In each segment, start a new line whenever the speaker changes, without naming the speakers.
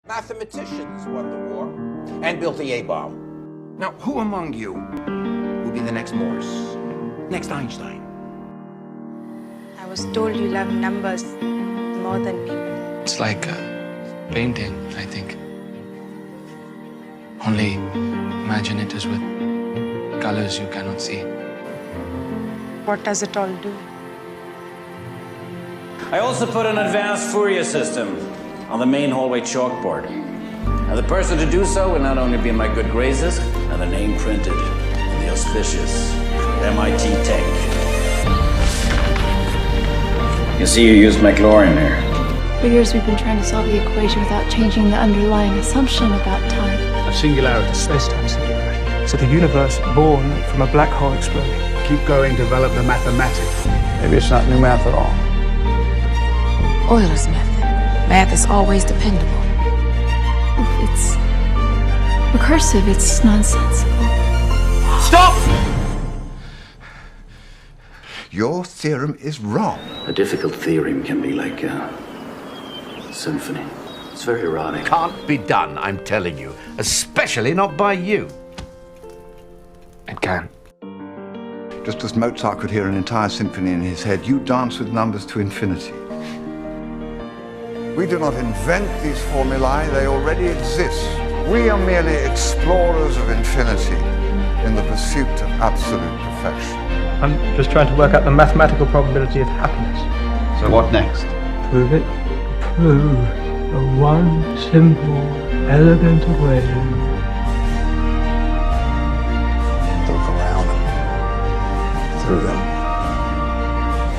Mathematicians won the war and built the A-bomb. Now, who among you will be the next Morse, next Einstein?
I was told you love numbers more than people.
It's like a painting, I think. Only imagine it is with colors you cannot see.
What does it all do?
I also put an advanced Fourier system on the main hallway chalkboard. And the person to do so will not only be in my good graces, and the name printed in the auspicious MIT Tech. You see, you used McLaurin here.
For years we've been trying to solve the equation without changing the underlying assumption about time.
A singularity, space-time singularity. So the universe born from a black hole exploding.
Keep going, develop the mathematics. Maybe it's not new math at all.
Euler's method. Math is always dependable.
It's recursive, it's nonsensical.
Stop! Your theorem is wrong.
A difficult theorem can be like a symphony. It's very erotic.
Can't be done, I'm telling you. Especially not by you.
It can.
Just as Mozart could hear an entire symphony in his head, you dance with numbers to infinity. We do not invent these formulae, they already exist. We are merely explorers of infinity in the pursuit of absolute perfection.
I'm just trying to work out the mathematical probability of happiness.
So what next?
Prove it. Prove the one simple, elegant way.
Look around through them.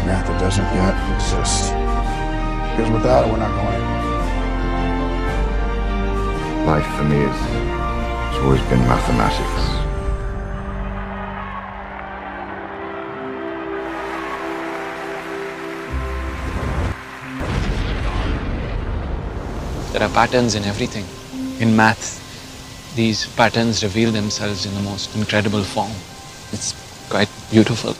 Math that doesn't yet exist. Because without it, we're not going anywhere. Life for me has always been mathematics.
There are patterns in everything. In math, these patterns reveal themselves in the most incredible form. It's quite beautiful.